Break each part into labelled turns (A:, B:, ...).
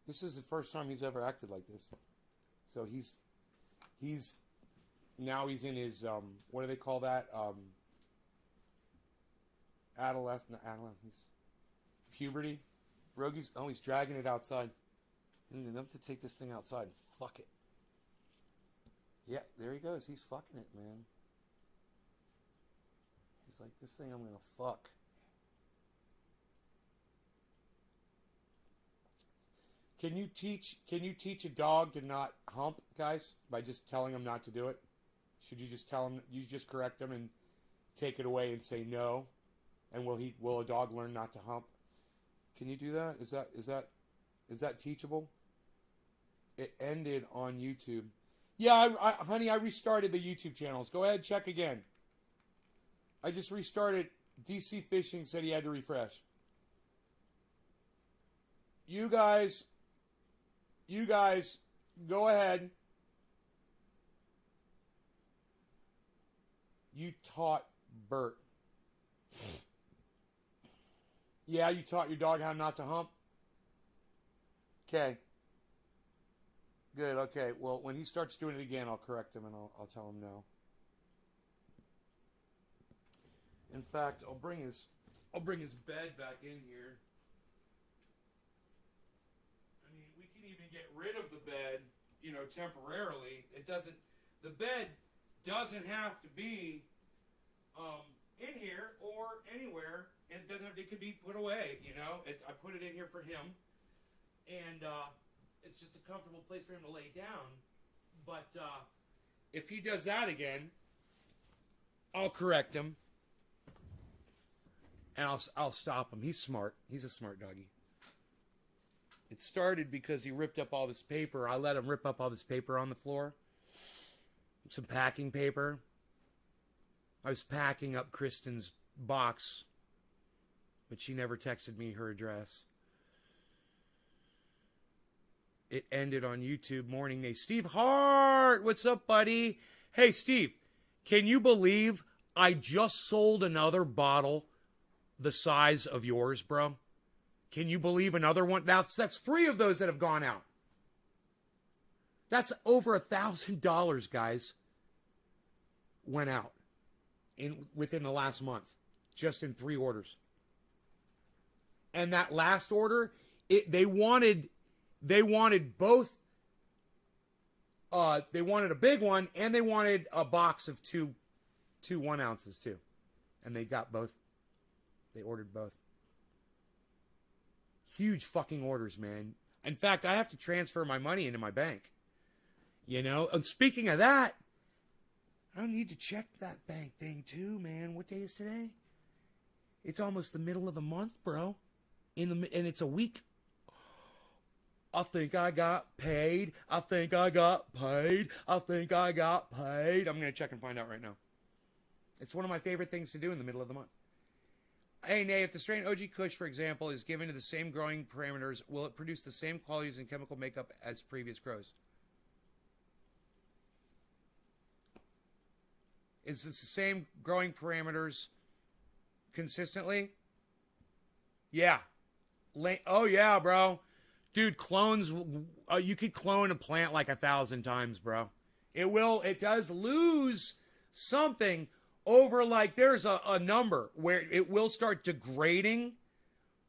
A: This is the first time he's ever acted like this. So he's now he's in his what do they call that? Adolescence, puberty. Rogi's he's dragging it outside. I need them to take this thing outside and fuck it. Yeah, there he goes. He's fucking it, man. He's like, this thing I'm gonna fuck. Can you teach a dog to not hump, guys, by just telling him not to do it? Should you just tell him, you just correct him and take it away and say no? And will a dog learn not to hump? Can you do that? Is that teachable? It ended on YouTube. Yeah, honey, I restarted the YouTube channels. Go ahead, check again. I just restarted. DC Fishing said he had to refresh. You guys, go ahead. You taught Bert. Yeah, you taught your dog how not to hump? Okay. Good, okay. Well, when he starts doing it again, I'll correct him and I'll tell him no. In fact, I'll bring his bed back in here. I mean, we can even get rid of the bed, temporarily. The bed doesn't have to be in here or anywhere, and it could be put away. I put it in here for him, and it's just a comfortable place for him to lay down. But if he does that again, I'll correct him, and I'll stop him. He's smart. He's a smart doggy. It started because he ripped up all this paper. I let him rip up all this paper on the floor. Some packing paper. I was packing up Kristen's box, but she never texted me her address. It ended on YouTube Morning Day. Steve Hart, what's up, buddy? Hey, Steve, can you believe I just sold another bottle the size of yours, bro? Can you believe another one? That's 3 of those that have gone out. That's over $1,000, guys, went out within the last month, just in 3 orders. And that last order, they wanted both. They wanted a big one, and they wanted a box of two 1 ounces too, and they got both. They ordered both. Huge fucking orders, man. In fact, I have to transfer my money into my bank. And speaking of that, I need to check that bank thing too, man. What day is today? It's almost the middle of the month, bro. And it's a week. I think I got paid. I think I got paid. I think I got paid. I'm going to check and find out right now. It's one of my favorite things to do in the middle of the month. Hey, Nay, if the strain OG Kush, for example, is given to the same growing parameters, will it produce the same qualities and chemical makeup as previous grows? Is this the same growing parameters consistently? Yeah. Oh, yeah, bro. Dude, clones, you could clone a plant like 1,000 times, bro. It does lose something over, like, there's a number where it will start degrading,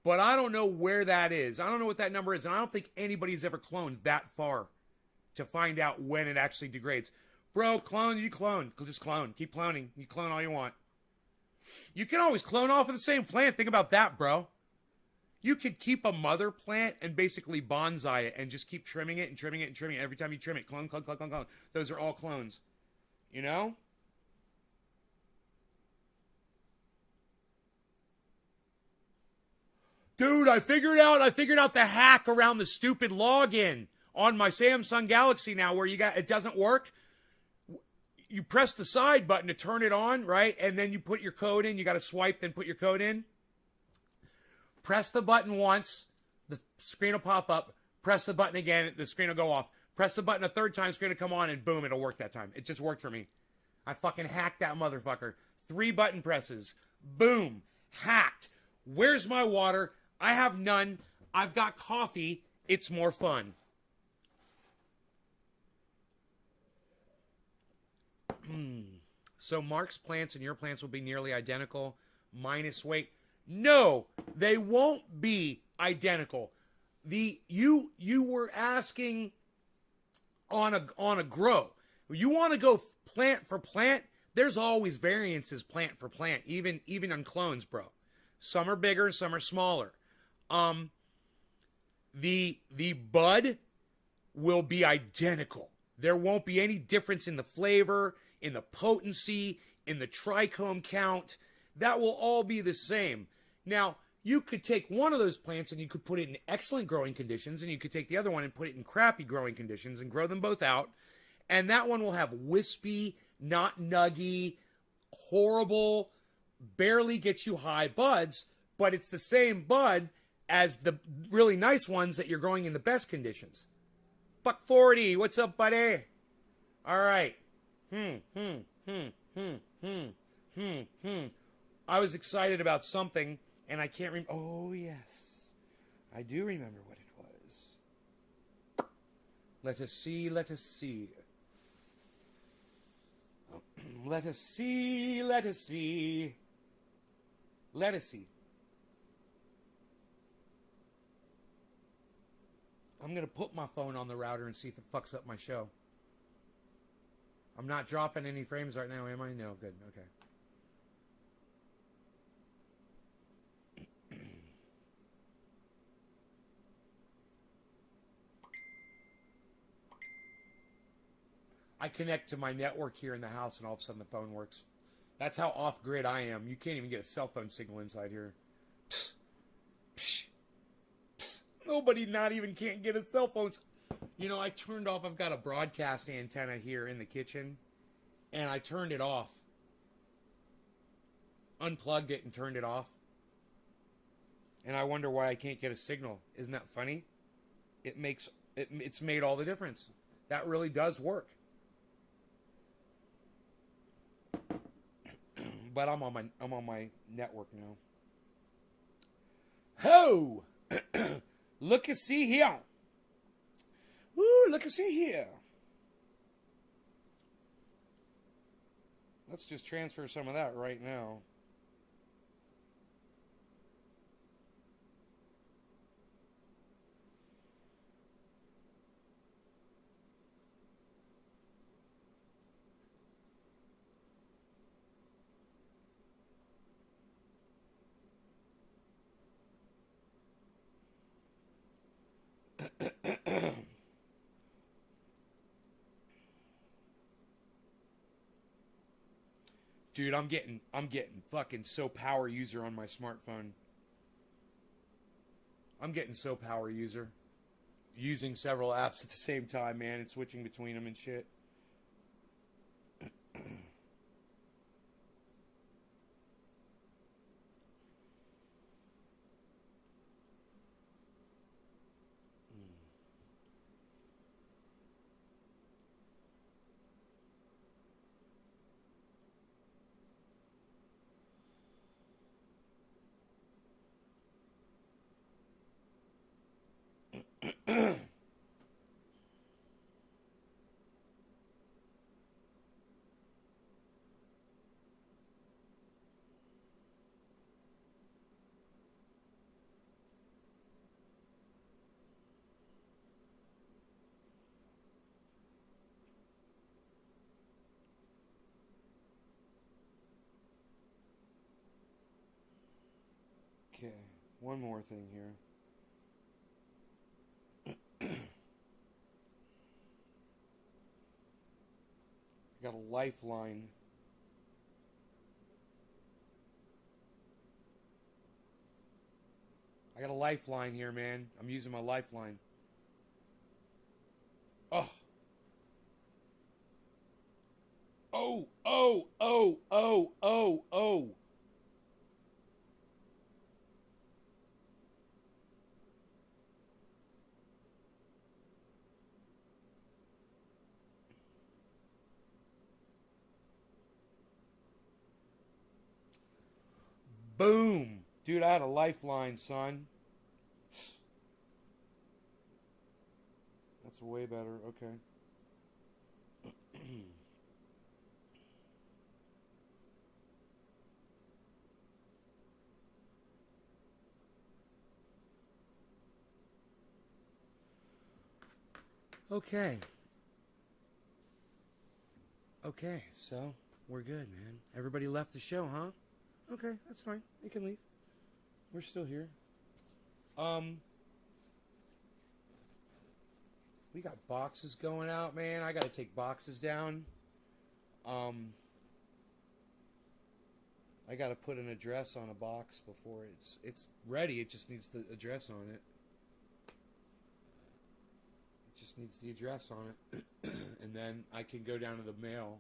A: but I don't know where that is. I don't know what that number is, and I don't think anybody's ever cloned that far to find out when it actually degrades. Bro, you clone. Just clone. Keep cloning. You clone all you want. You can always clone off of the same plant. Think about that, bro. You could keep a mother plant and basically bonsai it and just keep trimming it and trimming it and trimming it. Every time you trim it, clone, clone, clone, clone, clone. Those are all clones. Dude, I figured out the hack around the stupid login on my Samsung Galaxy now where it doesn't work. You press the side button to turn it on, right? And then you put your code in. You got to swipe, then put your code in. Press the button once, the screen will pop up. Press the button again, the screen will go off. Press the button a third time, screen will come on, and boom, it'll work that time. It just worked for me. I fucking hacked that motherfucker. 3 button presses. Boom. Hacked. Where's my water? I have none. I've got coffee It's more fun. So Mark's plants and your plants will be nearly identical, minus weight. No, they won't be identical. You were asking on a grow. You want to go plant for plant. There's always variances plant for plant, even on clones, bro. Some are bigger, some are smaller. The bud will be identical. There won't be any difference in the flavor, in the potency, in the trichome count. That will all be the same. Now, you could take one of those plants and you could put it in excellent growing conditions, and you could take the other one and put it in crappy growing conditions and grow them both out. And that one will have wispy, not nuggy, horrible, barely get you high buds, but it's the same bud as the really nice ones that you're growing in the best conditions. Buck 40, what's up, buddy? All right. I was excited about something, and I can't remember. Oh, yes. I do remember what it was. Let us see, let us see. Let us see, let us see. Let us see. I'm going to put my phone on the router and see if it fucks up my show. I'm not dropping any frames right now, am I? No, good, okay. I connect to my network here in the house, and all of a sudden the phone works. That's how off-grid I am. You can't even get a cell phone signal inside here. Psst. Psst. Psst. Nobody not even can't get a cell phone. You know, I turned off, I've got a broadcast antenna here in the kitchen, and I turned it off. Unplugged it and turned it off. And I wonder why I can't get a signal. Isn't that funny? It's made all the difference. That really does work. But I'm on my network now. Ho! Look and see here. Woo, look and see here. Let's just transfer some of that right now. Dude, I'm getting fucking so power user on my smartphone. I'm getting so power user. Using several apps at the same time, man, and switching between them and shit. Okay, one more thing here. I got a lifeline. I got a lifeline here, man. I'm using my lifeline. Oh. Oh, oh, oh, oh, oh, oh. Boom. Dude, I had a lifeline, son. That's way better. Okay. Okay. Okay, so we're good, man. Everybody left the show, huh? Okay, that's fine. They can leave. We're still here. We got boxes going out, man. I gotta take boxes down. I gotta put an address on a box before it's ready. It just needs the address on it. It just needs the address on it, and then I can go down to the mail.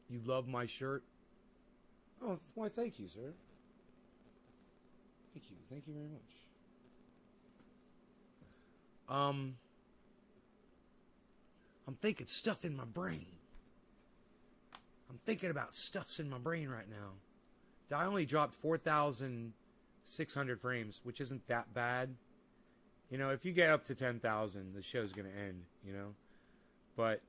A: You love my shirt? Oh, why? Thank you, sir. Thank you. Thank you very much. I'm thinking stuff in my brain. I'm thinking about stuffs in my brain right now. I only dropped 4,600 frames, which isn't that bad. You know, if you get up to 10,000, the show's going to end, you know. But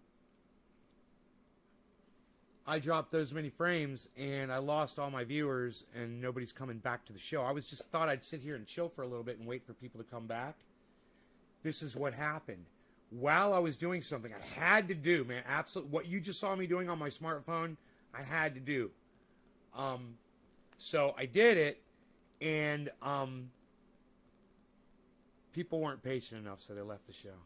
A: I dropped those many frames, and I lost all my viewers, and nobody's coming back to the show. I was just thought I'd sit here and chill for a little bit and wait for people to come back. This is what happened. While I was doing something I had to do, man, absolutely, what you just saw me doing on my smartphone, I had to do. So I did it, and people weren't patient enough, so they left the show.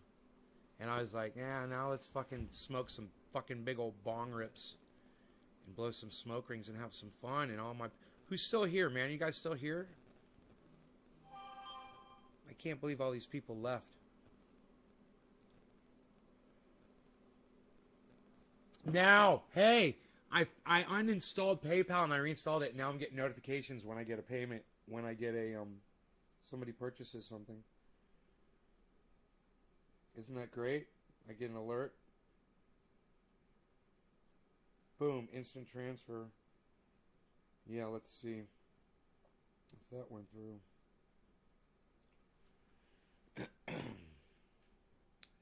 A: And I was like, yeah, now let's fucking smoke some fucking big old bong rips and blow some smoke rings and have some fun. And all my... Who's still here, man? You guys still here? I can't believe all these people left. Now, hey, I uninstalled PayPal and I reinstalled it. Now I'm getting notifications when I get a payment, when I get a somebody purchases something. Isn't that great? I get an alert. Boom, instant transfer. Yeah, let's see if that went through.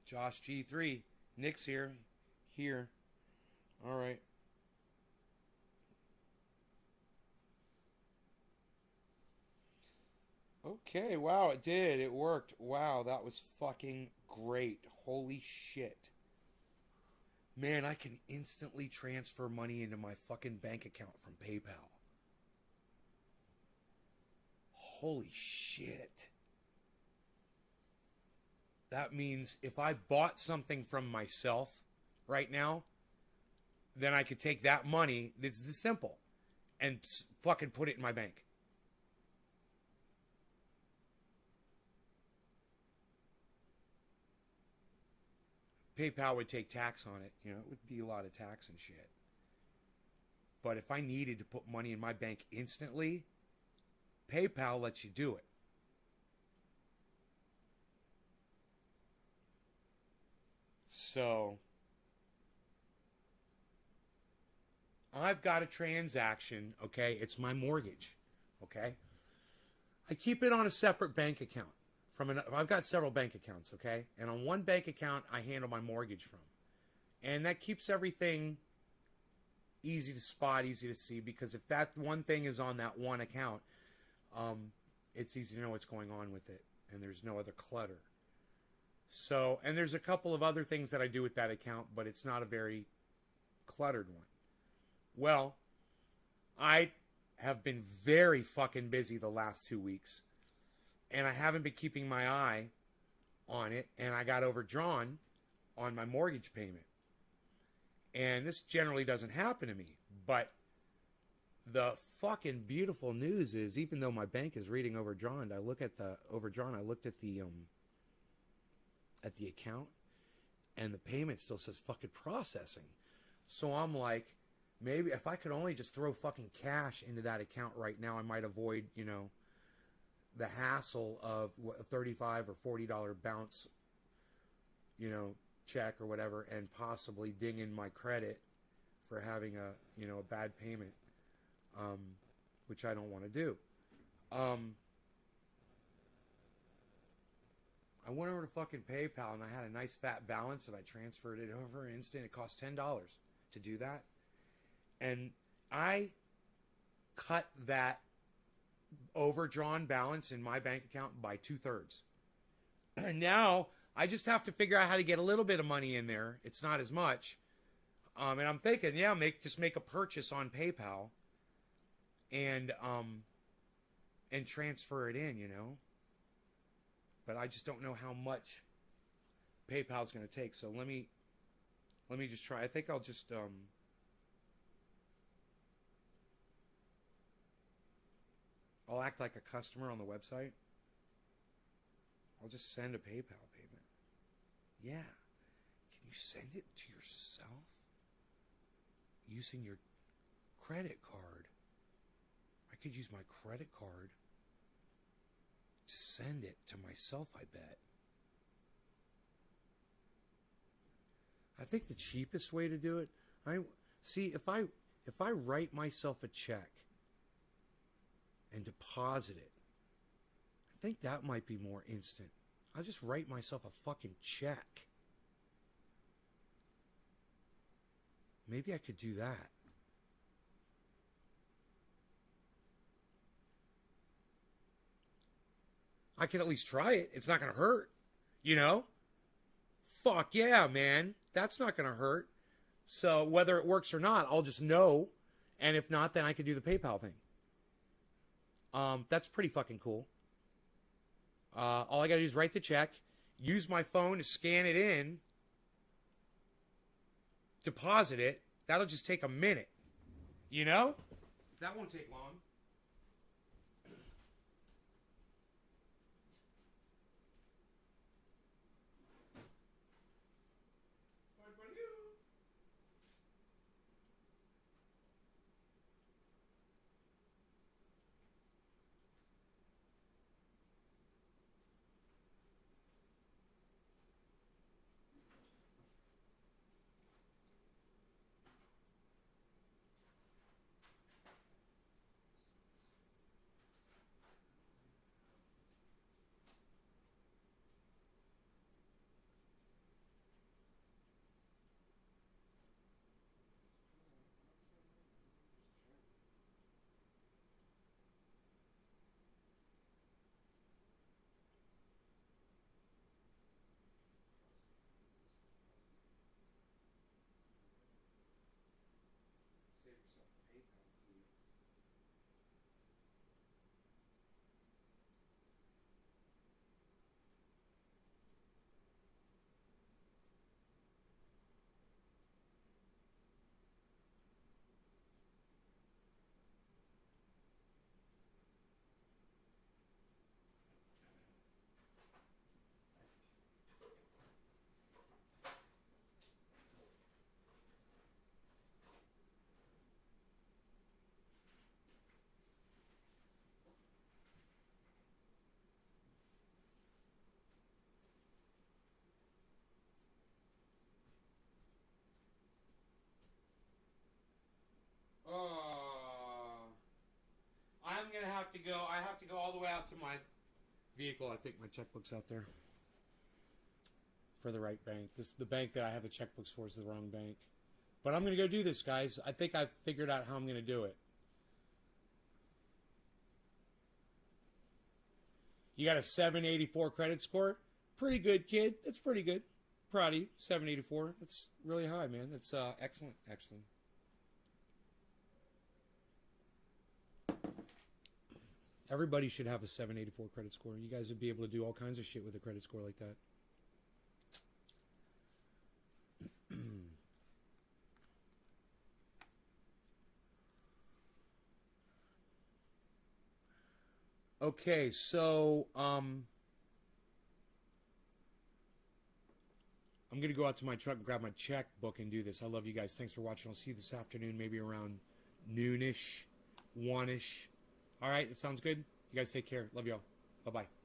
A: Josh G3, Nick's here. All right. Okay, wow, it did. It worked. Wow, that was fucking great. Holy shit. Man, I can instantly transfer money into my fucking bank account from PayPal. Holy shit. That means if I bought something from myself right now, then I could take that money, this is simple, and fucking put it in my bank. PayPal would take tax on it. You know, it would be a lot of tax and shit. But if I needed to put money in my bank instantly, PayPal lets you do it. So I've got a transaction, okay? It's my mortgage, okay? I keep it on a separate bank account. I've got several bank accounts, okay? And on one bank account, I handle my mortgage from. And that keeps everything easy to spot, easy to see, because if that one thing is on that one account, it's easy to know what's going on with it, and there's no other clutter. So, and there's a couple of other things that I do with that account, but it's not a very cluttered one. Well, I have been very fucking busy the last 2 weeks, and I haven't been keeping my eye on it, and I got overdrawn on my mortgage payment. And this generally doesn't happen to me, but the fucking beautiful news is, even though my bank is reading overdrawn, I looked at the account, and the payment still says fucking processing. So I'm like, maybe if I could only just throw fucking cash into that account right now, I might avoid, you know, the hassle of a $35 or $40 bounce, you know, check or whatever, and possibly ding in my credit for having a bad payment, which I don't want to do. I went over to fucking PayPal and I had a nice fat balance and I transferred it over instant. It cost $10 to do that. And I cut that overdrawn balance in my bank account by 2/3. And now I just have to figure out how to get a little bit of money in there. It's not as much. And I'm thinking, yeah, make a purchase on PayPal and transfer it in, But I just don't know how much PayPal's going to take. So let me just try. I think I'll just I'll act like a customer on the website. I'll just send a PayPal payment. Yeah. Can you send it to yourself using your credit card? I could use my credit card to send it to myself, I bet. I think the cheapest way to do it, if I write myself a check and deposit it, I think that might be more instant. I'll just write myself a fucking check. Maybe I could do that. I can at least try it. It's not going to hurt, Fuck yeah, man. That's not going to hurt. So whether it works or not, I'll just know. And if not, then I could do the PayPal thing. That's pretty fucking cool. All I got to do is write the check, use my phone to scan it in, deposit it. That'll just take a minute. That won't take long. I'm going to have to go. I have to go all the way out to my vehicle. I think my checkbook's out there for the right bank. The bank that I have the checkbooks for is the wrong bank. But I'm going to go do this, guys. I think I've figured out how I'm going to do it. You got a 784 credit score? Pretty good, kid. That's pretty good. Proud of you. 784. That's really high, man. That's excellent. Excellent. Everybody should have a 784 credit score. You guys would be able to do all kinds of shit with a credit score like that. Okay, so I'm going to go out to my truck and grab my checkbook and do this. I love you guys. Thanks for watching. I'll see you this afternoon, maybe around noonish, 1-ish. All right, it sounds good. You guys take care. Love y'all. Bye-bye.